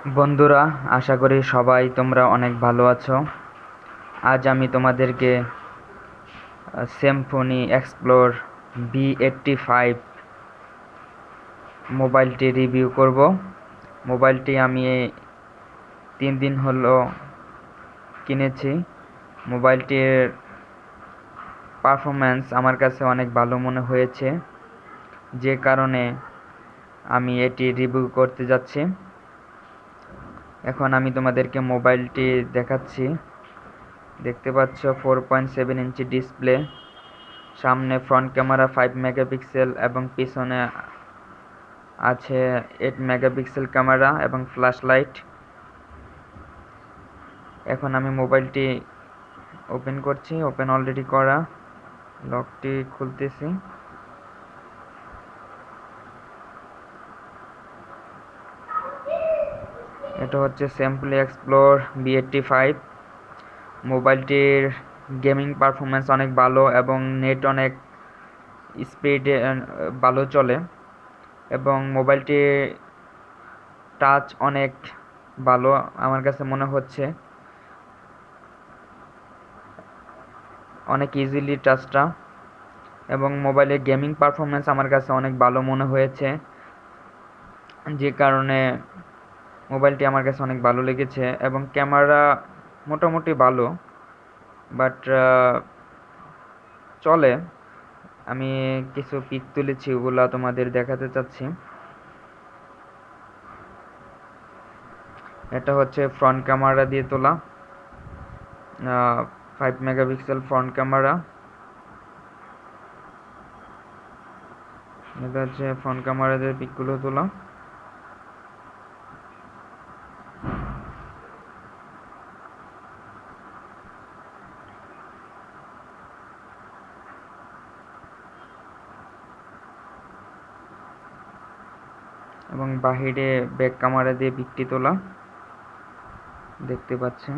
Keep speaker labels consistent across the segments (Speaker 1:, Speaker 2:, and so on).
Speaker 1: বন্ধুরা, আশা করি সবাই তোমরা অনেক ভালো আছো। আজ আমি তোমাদেরকে সিম্ফনি এক্সপ্লোর B85 মোবাইলটি রিভিউ করব। মোবাইলটি আমি 3 দিন হলো কিনেছি। মোবাইলটির পারফরম্যান্স আমার কাছে অনেক ভালো মনে হয়েছে, যে কারণে আমি এটি রিভিউ করতে যাচ্ছি। এখন আমি তোমাদেরকে মোবাইলটি দেখাচ্ছি। দেখতে পাচ্ছ 4.7 ইঞ্চি ডিসপ্লে, সামনে ফ্রন্ট ক্যামেরা 5 মেগাপিক্সেল এবং পিছনে আছে 8 মেগাপিক্সেল ক্যামেরা এবং ফ্ল্যাশ লাইট। এখন আমি মোবাইলটি ওপেন করছি। ওপেন অলরেডি করা, লকটি খুলতেছি। এটা হচ্ছে সিম্ফনি এক্সপ্লোর B85। মোবাইলটির গেমিং পারফরমেন্স অনেক ভালো এবং নেট অনেক স্পিড ভালো চলে, এবং মোবাইলটির টাচ অনেক ভালো আমার কাছে মনে হচ্ছে, অনেক ইজিলি টাচটা। এবং মোবাইলের গেমিং পারফরমেন্স আমার কাছে অনেক ভালো মনে হয়েছে, যে কারণে মোবাইলটি আমার কাছে অনেক ভালো লেগেছে। এবং ক্যামেরা মোটামুটি ভালো, বাট চলে। আমি কিছু পিক তুলেছি, ওগুলা তোমাদের দেখাতে চাচ্ছি। এটা হচ্ছে ফ্রন্ট ক্যামেরা দিয়ে তোলা, 5 মেগাপিক্সেল ফ্রন্ট ক্যামেরা। এটা হচ্ছে ফ্রন্ট ক্যামেরা দিয়ে পিকগুলো তোলা। এবং বাহিরে ব্যাক ক্যামেরা দিয়ে পিকটি তোলা, দেখতে পাচ্ছেন।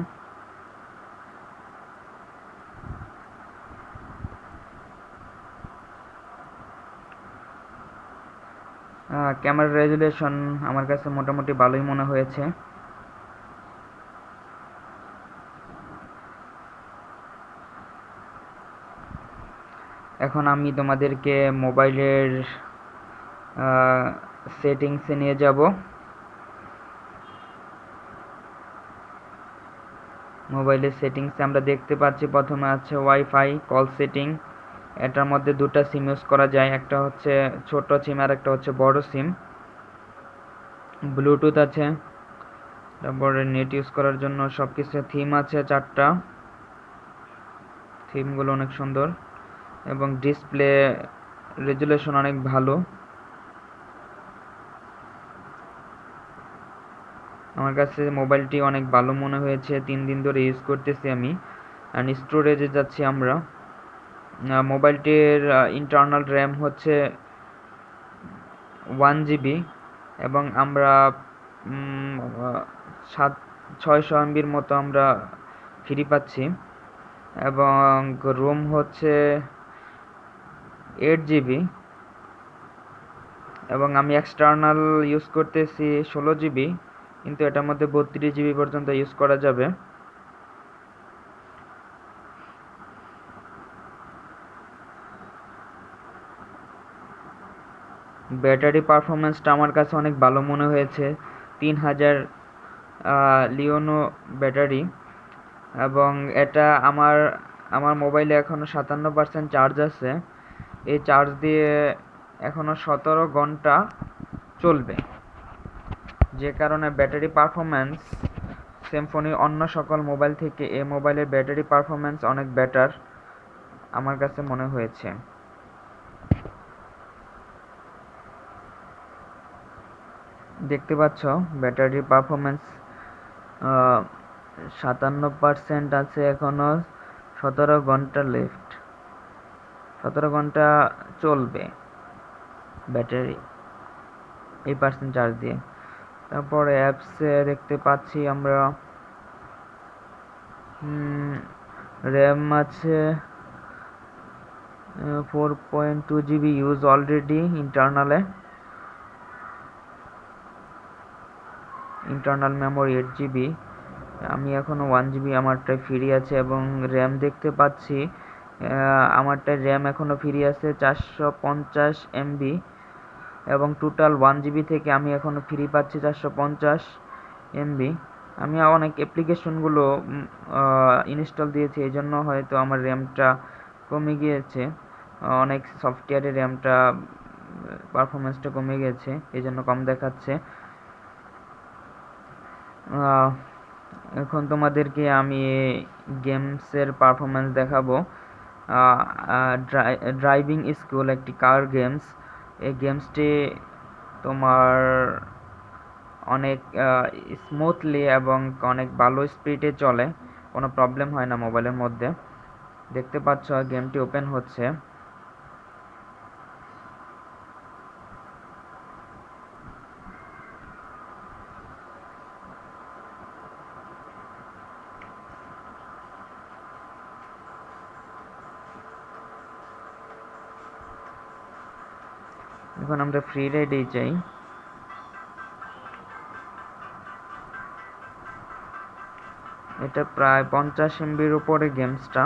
Speaker 1: ক্যামেরা রেজুলেশন আমার কাছে মোটামুটি ভালোই মনে হয়েছে। এখন আমি তোমাদেরকে মোবাইলের সেটিংসে নিয়ে যাব। মোবাইলের সেটিংসে আমরা দেখতে পাচ্ছি প্রথমে আছে ওয়াইফাই কল সেটিং। এটার মধ্যে দুটো সিম ইউজ করা যায়, একটা হচ্ছে ছোট সিম আর একটা হচ্ছে বড় সিম। ব্লুটুথ আছে, তারপরে নেট ইউজ করার জন্য সব কিছু। থিম আছে 4টা, থিমগুলো অনেক সুন্দর। এবং ডিসপ্লে রেজুলেশন অনেক ভালো। আমার কাছে মোবাইলটি অনেক ভালো মনে হয়েছে, 3 দিন ধরে ইউজ করতেছি আমি। অ্যান্ড স্টোরেজে যাচ্ছি আমরা। মোবাইলটির ইন্টারনাল র্যাম হচ্ছে 1 GB, এবং আমরা 600 MBর মতো আমরা ফ্রি পাচ্ছি। এবং রোম হচ্ছে 8 GB, এবং আমি এক্সটার্নাল ইউজ করতেছি 16 GB, কিন্তু এটার মধ্যে 32 GB পর্যন্ত ইউজ করা যাবে। ব্যাটারি পারফরমেন্সটা আমার কাছে অনেক ভালো মনে হয়েছে। 3000 লিওনো ব্যাটারি, এবং এটা আমার আমার মোবাইলে এখনও 57% চার্জ আছে। এই চার্জ দিয়ে এখনও 17 ঘন্টা চলবে, যে কারণে ব্যাটারি পারফরমেন্স সিম্ফনির অন্য সকল মোবাইল থেকে এই মোবাইলের ব্যাটারি পারফরমেন্স অনেক বেটার আমার কাছে মনে হয়েছে। দেখতে পাচ্ছ ব্যাটারি পারফরমেন্স 57% আছে, এখনো 17 ঘন্টা লেফট। 17 ঘন্টা চলবে ব্যাটারি এই পার্সেন্ট চার্জ দিয়ে। তারপরে অ্যাপসে দেখতে পাচ্ছি আমরা র্যাম আছে 4.2 GB ইউজ অলরেডি ইন্টারনালে। Internal memory 8 GB। আমি এখনও 1 GB আমারটায় ফ্রি আছে, এবং র্যাম দেখতে পাচ্ছি আমারটায় র্যাম এখনও ফ্রি আছে 450 MB, এবং টোটাল 1 GB থেকে আমি এখনও ফ্রি পাচ্ছি 450 MB। আমি অনেক অ্যাপ্লিকেশনগুলো ইনস্টল দিয়েছি, এই জন্য হয়তো আমার র্যামটা কমে গিয়েছে। অনেক সফটওয়্যারের র্যামটা পারফরমেন্সটা কমে গেছে, এই জন্য কম দেখাচ্ছে। এখন তোমাদেরকে আমি গেমসের পারফরমেন্স দেখাবো। ড্রাইভিং স্কুল একটি কার গেমস। এই গেমসটি তোমার অনেক স্মুথলি এবং অনেক ভালো স্পিডে চলে, কোনো প্রবলেম হয় না মোবাইলের মধ্যে। দেখতে পাচ্ছ গেমটি ওপেন হচ্ছে। এখন আমরা ফ্রি রাইডেই যাই। এটা প্রায় 50 MB-র উপরে গেমসটা।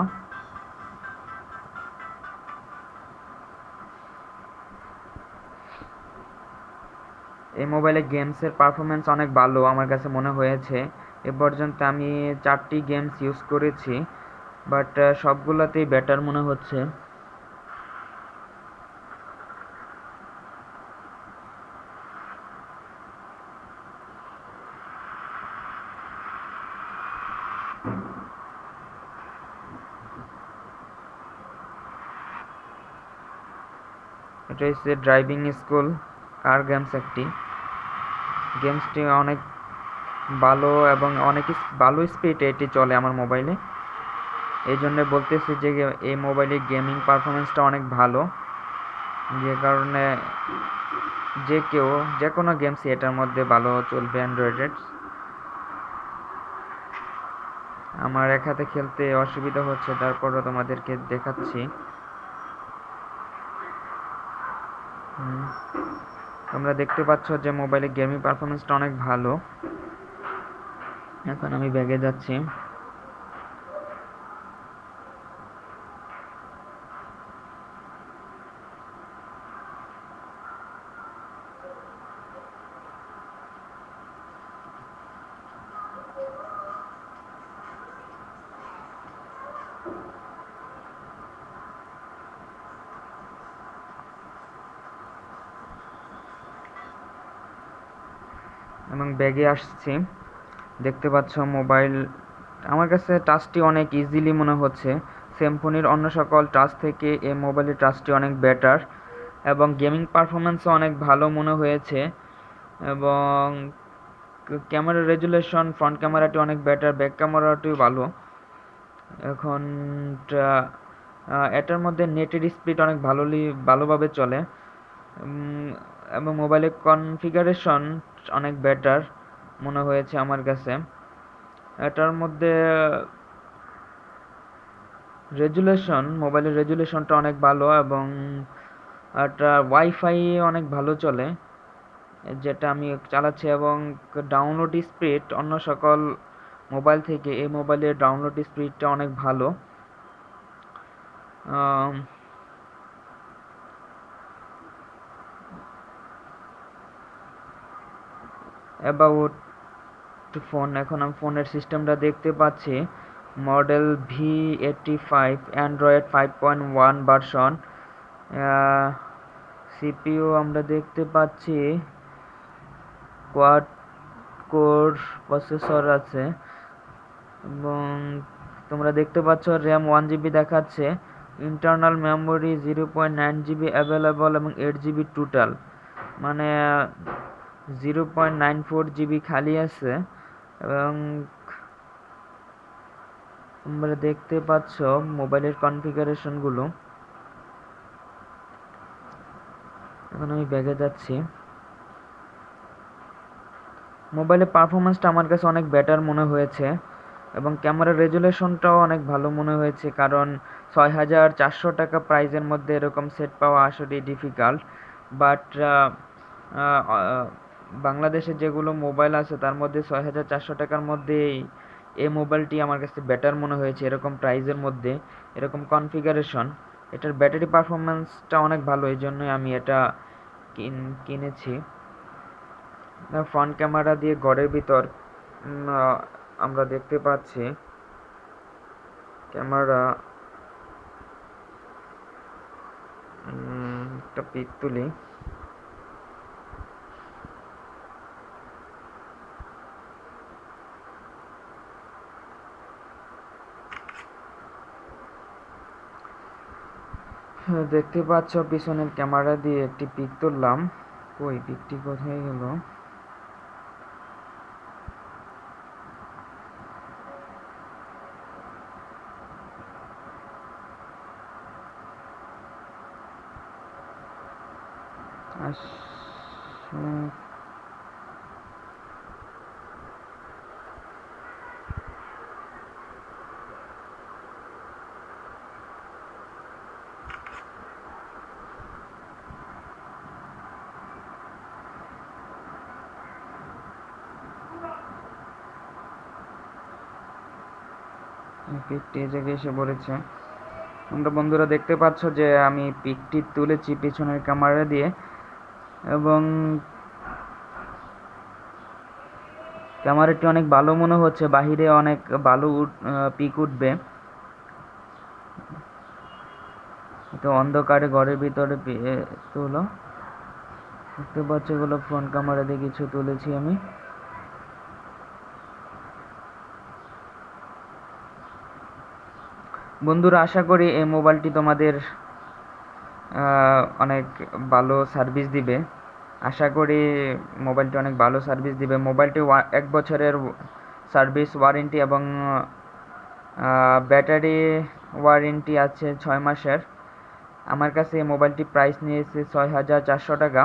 Speaker 1: এই মোবাইলে গেমসের পারফরমেন্স অনেক ভালো আমার কাছে মনে হয়েছে। এ পর্যন্ত আমি 4টি গেমস ইউজ করেছি, বাট সবগুলোতেই বেটার মনে হচ্ছে। এটা হচ্ছে ড্রাইভিং স্কুল কার গেমস একটি। গেমসটি অনেক ভালো এবং অনেক ভালো স্পিডে এটি চলে আমার মোবাইলে। এই জন্য বলতেছি যে এই মোবাইলের গেমিং পারফরমেন্সটা অনেক ভালো, যে কারণে যে কোনো গেমসই এটার মধ্যে ভালো চলবে অ্যান্ড্রয়েডের। আমার এক হাতে খেলতে অসুবিধা হচ্ছে, তারপরও তোমাদেরকে দেখাচ্ছি। তোমরা দেখতে পাচ্ছ যে মোবাইলের গেমিং পারফরমেন্সটা অনেক ভালো। এখন আমি ব্যাগে যাচ্ছি। এবং ব্যাগে আসছি। দেখতে পাচ্ছ মোবাইল, আমার কাছে টাচটি অনেক ইজিলি মনে হচ্ছে। সিম্ফনির অন্য সকল টাচ থেকে এই মোবাইলের টাচটি অনেক বেটার, এবং গেমিং পারফরমেন্সও অনেক ভালো মনে হয়েছে। এবং ক্যামেরা রেজুলেশন, ফ্রন্ট ক্যামেরাটি অনেক বেটার, ব্যাক ক্যামেরাটিও ভালো। এখন এটার মধ্যে নেটের স্পিড অনেক ভালোভাবে চলে, এবং মোবাইলের কনফিগারেশন অনেক বেটার মনে হয়েছে আমার কাছে। এটার মধ্যে মোবাইলের রেজুলেশনটা অনেক ভালো, এবং এটা ওয়াইফাই অনেক ভালো চলে যেটা আমি চালাচ্ছি, এবং ডাউনলোড স্পিড অন্য সকল মোবাইল থেকে এই মোবাইলের ডাউনলোড স্পিডটা অনেক ভালো। অ্যাবাউট ফোন, এখন আমি ফোনের সিস্টেমটা দেখতে পাচ্ছি। Model V85, Android 5.1 version. CPU আমরা দেখতে পাচ্ছি কোয়াড কোর প্রসেসর আছে, এবং তোমরা দেখতে পাচ্ছ র্যাম 1 GB দেখাচ্ছে। ইন্টারনাল মেমোরি 0.9 GB অ্যাভেলেবল, এবং 8 GB টোটাল, মানে 0.94 GB খালি আছে। এবং তোমরা দেখতে পাচ্ছ মোবাইলের কনফিগারেশনগুলো। এখন আমি ব্যাগে যাচ্ছি। মোবাইলের পারফরমেন্সটা আমার কাছে অনেক বেটার মনে হয়েছে, এবং ক্যামেরা রেজুলেশনটাও অনেক ভালো মনে হয়েছে, কারণ 6400 টাকা প্রাইজের মধ্যে এরকম সেট পাওয়া আসলে ডিফিকাল্ট। বাট বাংলাদেশে যেগুলো মোবাইল আছে তার মধ্যে ৬,৪০০ টাকার মধ্যে এই মোবাইলটি আমার কাছে বেটার মনে হয়েছে। এরকম প্রাইজের মধ্যে, এরকম কনফিগারেশন, এটার ব্যাটারি পারফরমেন্সটা অনেক ভালো, এই জন্যই আমি এটা কিনেছি। ফ্রন্ট ক্যামেরা দিয়ে ঘরের ভিতর আমরা দেখতে পাচ্ছি ক্যামেরা। একটা পিক তুলি। দেখতে পাচ্ছ পিছনের ক্যামেরা দিয়ে একটি পিক তুললাম। কই পিকটি কোথায় গেল? পিকটি এই জায়গায় এসে পড়েছে। তোমরা বন্ধুরা দেখতে পাচ্ছ যে আমি পিকটি তুলেছি পিছনের ক্যামেরা দিয়ে, এবং ক্যামেরাটি অনেক ভালো মনে হচ্ছে। বাহিরে অনেক ভালো পিক উঠবে। তো অন্ধকারে ঘরের ভিতরে তুলো দেখতে পাচ্ছ, এগুলো ফ্রন্ট ক্যামেরা দিয়ে কিছু তুলেছি আমি। বন্ধুরা, আশা করি এই মোবাইলটি তোমাদের অনেক ভালো সার্ভিস দিবে। আশা করি মোবাইলটি অনেক ভালো সার্ভিস দিবে। মোবাইলটি 1 বছরের সার্ভিস ওয়ারেন্টি এবং ব্যাটারি ওয়ারেন্টি আছে 6 মাসের। আমার কাছে এই মোবাইলটি প্রাইস নিয়েছে ৬,৪০০ টাকা।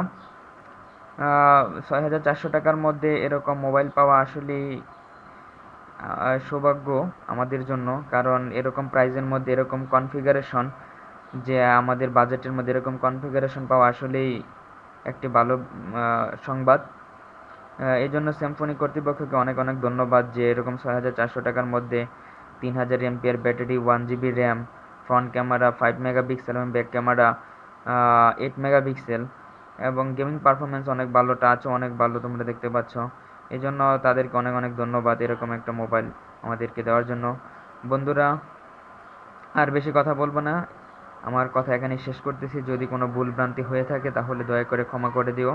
Speaker 1: ৬,৪০০ টাকার মধ্যে এরকম মোবাইল পাওয়া আসলেই সৌভাগ্য আমাদের জন্য, কারণ এরকম প্রাইজের মধ্যে এরকম কনফিগারেশন, যে আমাদের বাজেটের মধ্যে এরকম কনফিগারেশন পাওয়া আসলেই একটি ভালো সংবাদ। এই জন্য স্যামসং কর্তৃপক্ষকে অনেক অনেক ধন্যবাদ যে এরকম ৬,৪০০ টাকার মধ্যে ৩,০০০ MPR battery, 1 GB RAM, front camera 5 megapixel এবং ব্যাক ক্যামেরা 8 মেগাপিক্সেল, এবং গেমিং পারফরমেন্স অনেক ভালো, টাচও অনেক ভালো তোমরা দেখতে পাচ্ছ। এই জন্য তাদেরকে অনেক অনেক ধন্যবাদ এরকম একটা মোবাইল আমাদেরকে দেওয়ার জন্য। বন্ধুরা, আর বেশি কথা বলবো না, আমার কথা এখানেই শেষ করতেছি। যদি কোনো ভুলভ্রান্তি হয়ে থাকে তাহলে দয়া করে ক্ষমা করে দিও।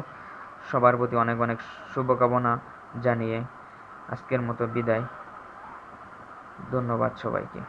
Speaker 1: সবার প্রতি অনেক অনেক শুভকামনা জানিয়ে আজকের মতো বিদায়। ধন্যবাদ সবাইকে।